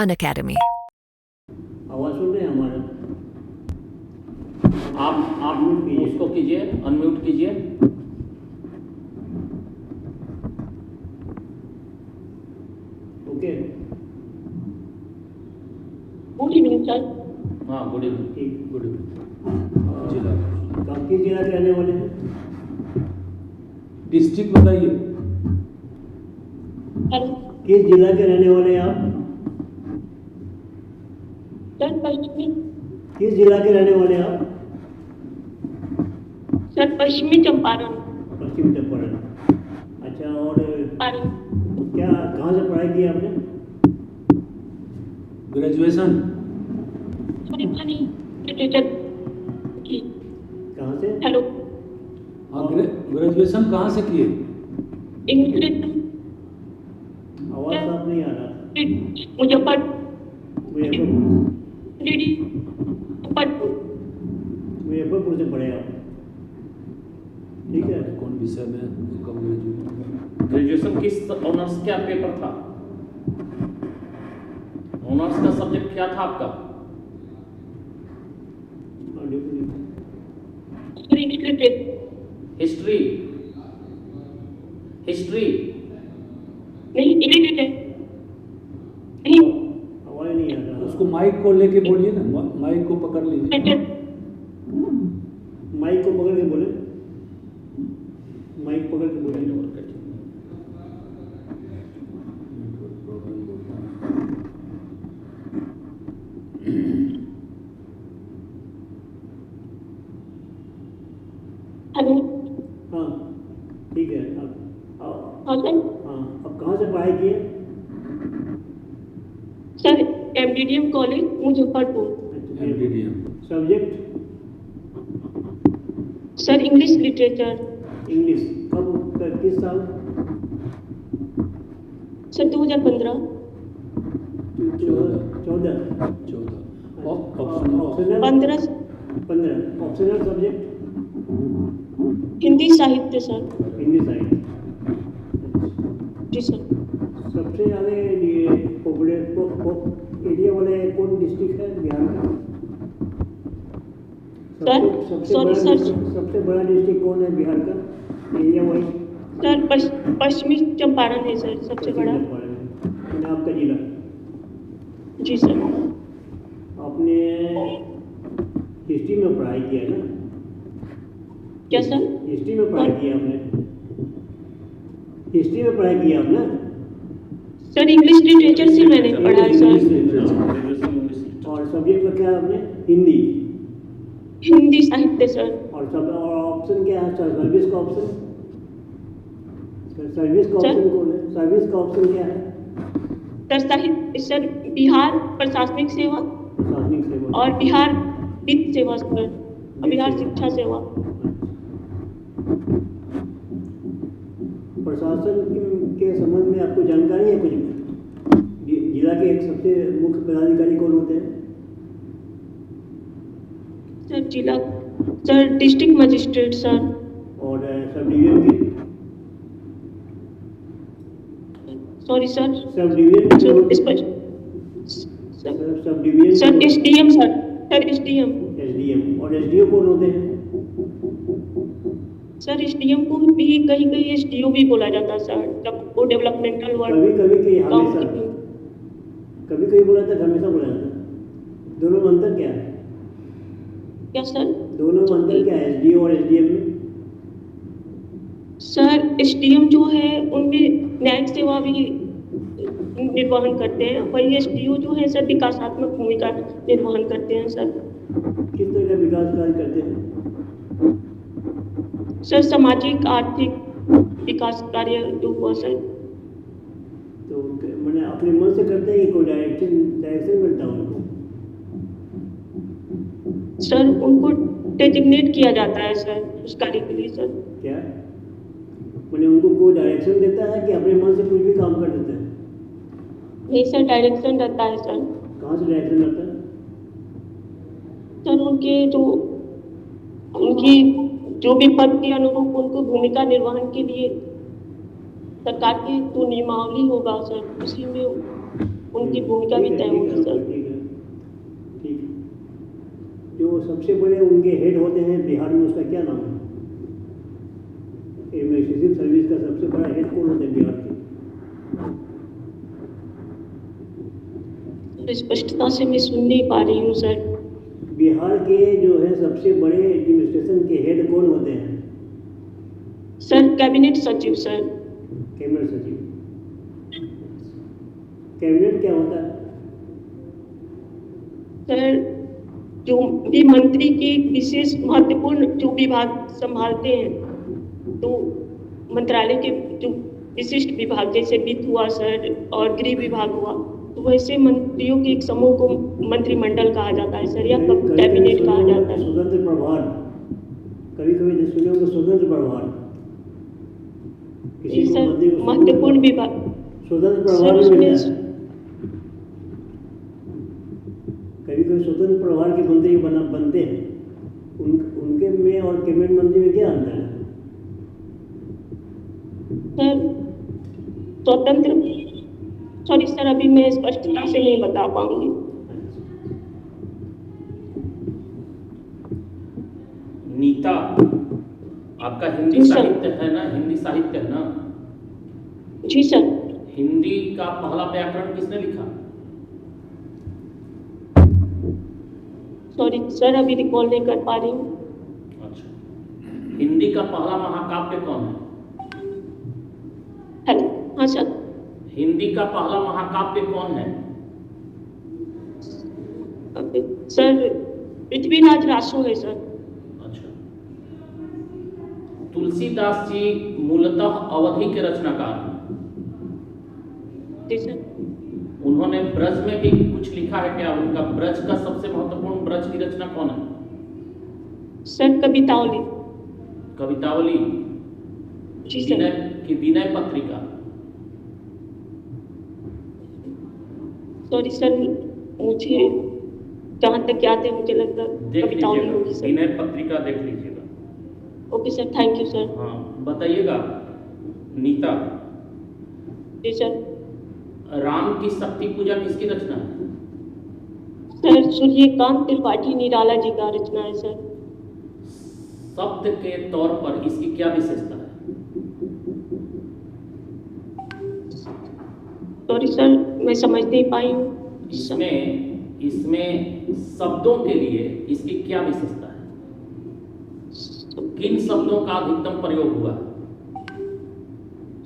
Unacademy. आवाज सुन रहे हैं हमारा? आप उसको कीजिए, अनम्यूट कीजिए। Okay, good evening sir. हाँ, गुड इवनिंग। ठीक। Good evening. जिला तो आप किस जिला के रहने वाले हैं? डिस्ट्रिक्ट बताइए। हेलो किस जिला के रहने वाले हैं आप? सर, पश्चिमी। किस जिला के रहने वाले हैं आप? सर, पश्चिमी चंपारण। पश्चिम चंपारण। अच्छा, और क्या कहाँ से पढ़ाई की आपने? ग्रेजुएशन। लिटरेचर की। कहाँ से? हेलो, हाँ, ग्रेजुएशन कहाँ से किए? इंग्लिश आवाज साफ नहीं आ रहा। मुजफ्फरपुर। मुजफ्फरपुर से पढ़े आप? ठीक है। कौन विषय में कब ग्रेजुएट? ग्रेजुएशन किस ऑनर्स क्या पेपर था? ऑनर्स का सब्जेक्ट क्या था आपका? हिस्ट्री। हिस्ट्री नहीं, इंग्लिश नहीं, आवाज नहीं आ रहा। उसको माइक को लेके बोलिए ना, माइक को पकड़ लीजिए। माइक को पकड़ के बोले। माइक पकड़ के बोले। हेलो। हाँ, ठीक है। अब हाँ सर। हाँ, अब कहाँ से पढ़ाई की है? Sir, MDDM college Muzaffarpur. MDDM। Subject? Sir, English literature. English. किस साल? Sir, 2015। 14। 14। Optional? 15 optional subject? Hindi साहित्य सर। हिंदी साहित्य। जी सर। सबसे ज़्यादा पॉपुलर एरिया वाले कौन डिस्ट्रिक्ट है बिहार का? Sir, sorry sir. सबसे बड़ा डिस्ट्रिक्ट कौन है बिहार का एरिया वाइज? सर, पश्चिमी चंपारण है सर, सबसे बड़ा। आपका जिला? जी सर। आपने हिस्ट्री में पढ़ाई किया है ना? क्या सर? हिस्ट्री में पढ़ाई की आपने? हिस्ट्री में पढ़ाई की आपने? सर, इंग्लिश लिटरेचर से मैंने पढ़ा है सर। और सब्जेक्ट में क्या है आपने? हिंदी। हिंदी साहित्य सर। और ऑप्शन क्या है? सर्विस का ऑप्शन? सर्विस का ऑप्शन कौन है? सर्विस का ऑप्शन क्या है? सर, साहित्य सर, बिहार प्रशासनिक सेवा प्रशासनिक सेवा और बिहार वित्त सेवा सर, और बिहार शिक्षा सेवा। प्रशासन के संबंध में आपको जानकारी है कुछ? जिला के एक सबसे मुख्य पदाधिकारी कौन होते हैं? सर, जिला सर, डिस्ट्रिक्ट मजिस्ट्रेट सर। और सब डिवीजन के? Sorry sir. Sub division sub division sir, SDM sir. Sir, SDM. SDM. और एसडीओ कौन होते हैं? सर, एसडीएम को भी कहीं कहीं एसडीओ भी बोला जाता है सर, जब वो डेवलपमेंटल वर्क कभी कभी बोला था, हमेशा बोला जाता है। दोनों में अंतर क्या है? क्या सर? दोनों में अंतर क्या है एसडीओ और एसडीएम में? सर, एसडीएम जो है उनमें न्यायिक सेवा भी निर्वहन करते हैं, वही एसडीओ जो है सर विकासात्मक भूमिका निर्वहन करते हैं सर। किस तरह का विकास कार्य करते हैं? सर, सामाजिक आर्थिक विकास कार्य जो हुआ सर। तो मैंने अपने मन से करते हैं कि कोई डायरेक्शन मिलता है उनको? सर, उनको डेजिग्नेट किया जाता है सर उस कार्य के लिए सर। क्या मैंने उनको कोई डायरेक्शन देता है कि अपने मन से कुछ भी काम कर देते हैं? नहीं सर, डायरेक्शन रहता है सर। कहाँ से डायरेक्शन रहता है? सर, उनकी जो भी पद के अनुरूप उनको भूमिका निर्वहन के लिए सरकार की जो नियमावली होगा सर, उसी में उनकी भूमिका भी तय होगी सर। ठीक है, ठीक है। जो सबसे बड़े उनके हेड होते हैं बिहार में, उसका क्या नाम है? एडमिनिस्ट्रेटिव सर्विस का सबसे बड़ा हेड कौन होता है बिहार के? तो स्पष्टता से मैं सुन नहीं पा रही हूँ सर। बिहार के जो है सबसे बड़े एडमिनिस्ट्रेशन के हेड कौन होते हैं? सर कैबिनेट सचिव सर। कैबिनेट सचिव। कैबिनेट क्या होता है? सर जो भी मंत्री के विशेष महत्वपूर्ण जो विभाग संभालते हैं, तो मंत्रालय के जो विशिष्ट विभाग जैसे वित्त हुआ सर और गृह विभाग हुआ, तो वैसे मंत्रियों के एक समूह को मंत्रिमंडल कहा जाता है सर, या कैबिनेट कहा जाता है। स्वतंत्र प्रभार, कभी कभी सुने होंगे स्वतंत्र प्रभार। जी सर, महत्वपूर्ण विभाग स्वतंत्र सर प्रभार में उसमें मिलता है। कभी कभी स्वतंत्र प्रभार के मंत्री बनते हैं, उनके में और कैबिनेट मंत्री में क्या अंतर है? सर स्वतंत्र, सॉरी सर, अभी मैं स्पष्टता से नहीं बता पाऊंगी। नीता, आपका हिंदी जी सर। साहित्य है ना? हिंदी साहित्य है ना? जी सर। हिंदी का पहला व्याकरण किसने लिखा? सॉरी सर, अभी रिकॉल नहीं कर पा रही हूँ। अच्छा, हिंदी का पहला महाकाव्य कौन है? हेलो, हाँ सर। हिंदी का पहला महाकाव्य कौन है? सर पृथ्वीराज रासो है सर। अच्छा, तुलसीदास जी मूलतः अवधि के रचनाकार हैं। जी सर। उन्होंने ब्रज में भी कुछ लिखा है क्या? उनका ब्रज का सबसे महत्वपूर्ण ब्रज की रचना कौन है? सर कवितावली। कवितावली। जी sir. Vinay Patrika. Sorry sir, मुझे जहाँ तक याद है मुझे लगता है देख कवितावली होगी लीजिएगा, सर। विनय पत्रिका देख लीजिएगा। Okay sir, thank you sir. हाँ, बताइएगा नीता, जी सर। राम की शक्ति पूजा किसकी रचना है? सर सूर्यकांत त्रिपाठी निराला जी का रचना है सर। शब्द के तौर पर इसकी क्या विशेषता है? सॉरी सर, मैं समझ नहीं पाई हूँ। इसमें शब्दों के लिए इसकी क्या विशेषता है? किन शब्दों का अधिकतम प्रयोग हुआ?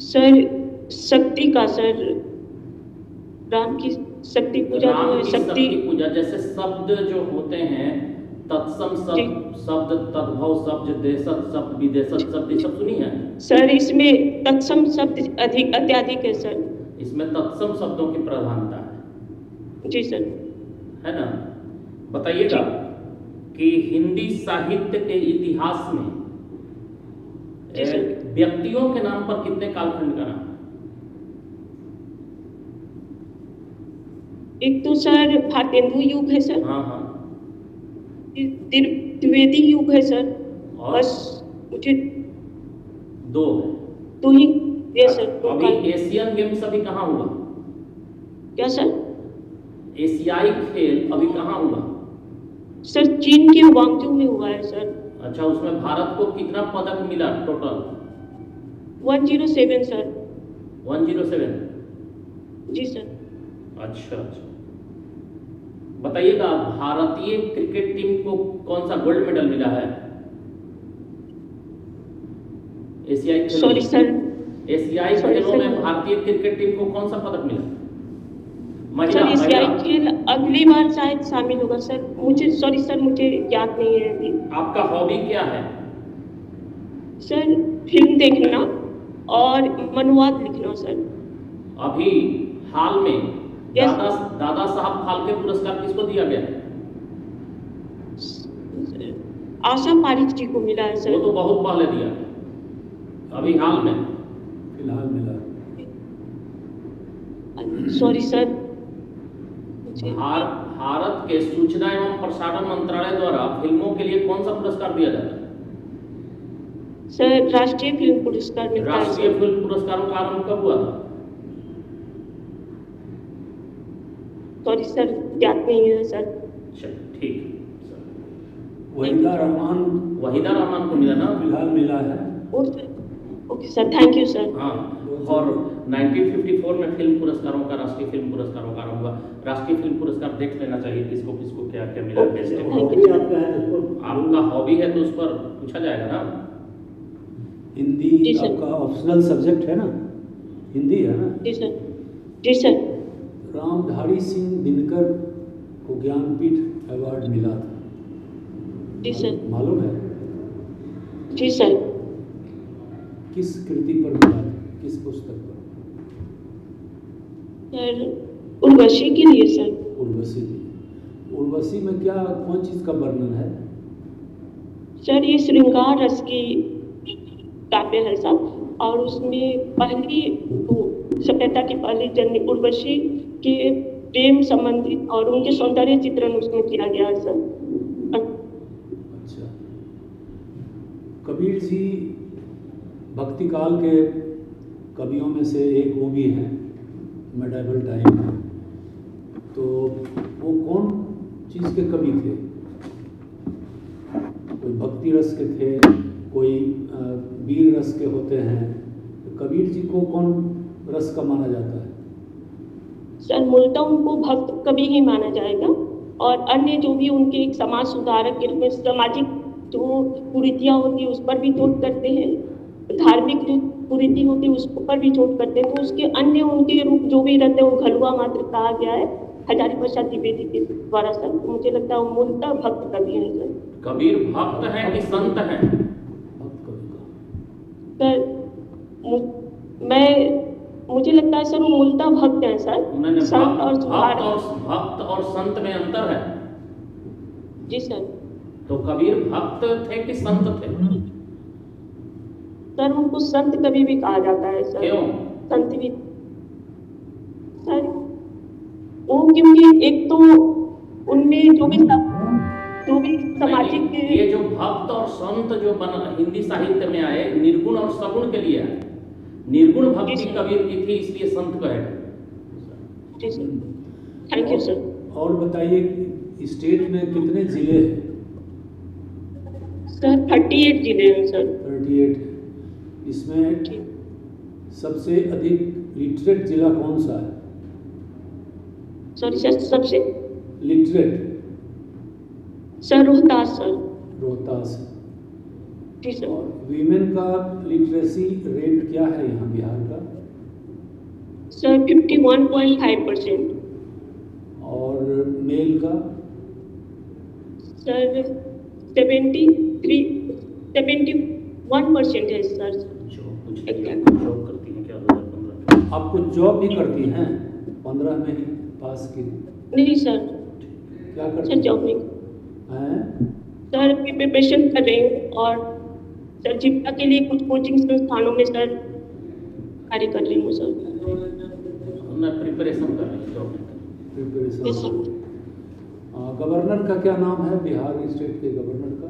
सर शक्ति का सर, राम की शक्ति पूजा जो राम है की शक्ति। शक्ति पूजा, जैसे शब्द जो होते हैं, तत्सम शब्द, तद्भव शब्द, देशत शब्द, विदेशत शब्द, ये सब सुनी है? सर इसमें तत्सम शब्द अधिक अत्याधिक है सर। इसमें तत्सम शब्दों की प्रधानता है। जी सर। है ना? बताइएगा कि हिंदी साहित्य के इतिहास में जी सर। व्यक्तियों के नाम पर कितने कालखंड का नाम है? एक तो सर भारतेंदु युग है सर। हाँ हाँ। द्विवेदी युग है सर। और बस मुझे दो है। तो ही ये सर दो अभी काल। एशियन गेम्स अभी कहाँ हुआ? क्या सर? एशियाई खेल अभी कहाँ हुआ? सर चीन के वांगजू में हुआ है सर। अच्छा, उसमें भारत को कितना पदक मिला टोटल? 107 सर। 107। जी सर। अच्छा अच्छा, बताइएगा भारतीय क्रिकेट टीम को कौन सा गोल्ड मेडल मिला है एशियाई खेलों सॉरी में? सर। एशियाई Sorry, खेलों sir. में भारतीय क्रिकेट टीम को कौन सा पदक मिला? सर एशियाई महिला। खेल अगली बार शायद शामिल होगा सर। मुझे सॉरी सर, मुझे याद नहीं है अभी। आपका हॉबी क्या है? सर फिल्म देखना और मनोवाद लिखना सर। अभी हाल में Yes. दादा साहब फाल्के पुरस्कार किसको दिया गया है? आशा पारिक जी को मिला है वो सर। तो बहुत पहले दिया है, अभी हाल में। फिलहाल मिला। Sorry sir. भारत के सूचना एवं प्रसारण मंत्रालय द्वारा फिल्मों के लिए कौन सा पुरस्कार दिया जाता है? सर राष्ट्रीय फिल्म पुरस्कार मिलता है राष्ट्रीय सर। फिल्म पुरस्कारों का आरंभ कब हुआ था? सॉरी सर, याद नहीं है सर। चलो ठीक है सर। वहीदा रहमान वहीदा रहमान को मिला ना? फिलहाल मिला है। Okay sir, thank you sir. हाँ, और 1954 में फिल्म पुरस्कारों का, राष्ट्रीय फिल्म पुरस्कारों का आरंभ हुआ। राष्ट्रीय फिल्म पुरस्कार देख लेना चाहिए किसको किसको क्या क्या मिला। बेस्ट हॉबी आपका है तो उसको आपका हॉबी है तो उस पर पूछा जाएगा ना। हिंदी जी सर। आपका ऑप्शनल सब्जेक्ट है ना? हिंदी है ना? जी सर। जी सर। रामधारी सिंह दिनकर को ज्ञानपीठ अवार्ड मिला था, जी सर। मालूम है? जी सर। किस कृति पर मिला था, किस पुस्तक पर? सर उर्वशी के लिए सर। उर्वशी। उर्वशी में क्या, कौन चीज़ का वर्णन है? सर ये श्रृंगार रस की काव्य है सर, और उसमें पहली सभ्यता की पहली जननी उर्वशी के प्रेम संबंधित और उनके सौंदर्य चित्रण उसमें किया गया है सर। अच्छा। कबीर जी भक्ति काल के कवियों में से एक वो भी हैं, मेडाइवल टाइम में। तो वो कौन चीज़ के कवि थे? कोई भक्ति रस के थे, कोई वीर रस के होते हैं। तो कबीर जी को कौन रस का माना जाता है? सर मूलतः उनको भक्त कवि ही माना जाएगा, और अन्य जो भी उनके एक समाज सुधारक के रूप में सामाजिक जो कुरीतियाँ होती है उस पर भी चोट करते हैं, धार्मिक जो कुरीति होती है उस पर भी चोट करते हैं। तो उसके अन्य उनके रूप जो भी रहते हैं वो घलुआ मात्र कहा गया है हजारी प्रसाद द्विवेदी के द्वारा सर। तो मुझे लगता है वो मूलतः भक्त कवि हैं सर। कबीर भक्त हैं कि संत हैं? भक्त कवि का। सर मुझे लगता है सर वो मूलतः भक्त हैं सर। उन्होंने संत और सुधारक। भक्त और संत में अंतर है। जी सर। तो कबीर भक्त थे कि संत थे? सर उनको संत कवि भी कहा जाता है सर। क्यों? संत भी सर वो क्योंकि एक तो उनमें जो भी सामाजिक ये जो भक्त और संत जो बना हिंदी साहित्य में आए, निर्गुण और सगुण के लिए आए। निर्गुण भक्ति कबीर की थी, इसलिए संत कहे। जी सर, थैंक यू सर। और बताइए, स्टेट में कितने जिले हैं? सर 38 जिले हैं सर। 38। इसमें सबसे अधिक लिटरेट जिला कौन सा है? सॉरी सर, सबसे literate sir Rohtas sir. Rohtas. जी सर। और वीमेन का लिटरेसी रेट क्या है यहाँ बिहार का? सर 51.5%। और मेल का? सर 71% है सर। जॉब करती हैं क्या 2015? आप कुछ जॉब भी करती हैं? 15 में ही पास की? नहीं सर। क्या करती सर जॉब नहीं हैं? सर, अभी प्रिपरेशन कर रही हूँ, और सर जीविका के लिए कुछ कोचिंग संस्थानों में सर कार्य कर रही हूँ सर। मैं प्रिपरेशन कर रही हूँ जॉब की। प्रिपरेशन। Yes sir. गवर्नर का क्या नाम है, बिहार स्टेट के गवर्नर का?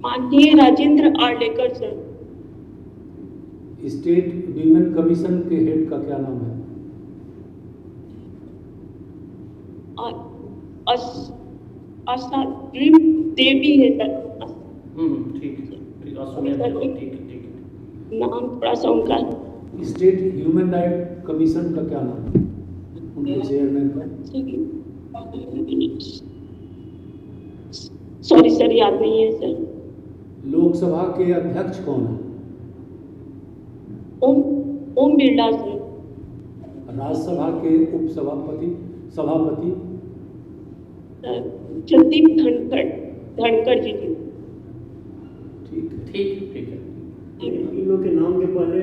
माननीय Rajendra Arlekar sir. State women commission के हेड का क्या नाम है? आशाद्री देवी है सर। ठीक है, ठीक है, सुनिए, ठीक है। नाम थोड़ा सा उनका। स्टेट ह्यूमन राइट कमीशन का क्या नाम है, उनके चेयरमैन का? सॉरी सर, याद नहीं है सर। लोकसभा के अध्यक्ष कौन है? ओम बिरला सर। राज्यसभा के सभापति? जगदीप धनखड़ जी। ठीक है। ठीक है। इन लोग के नाम के पहले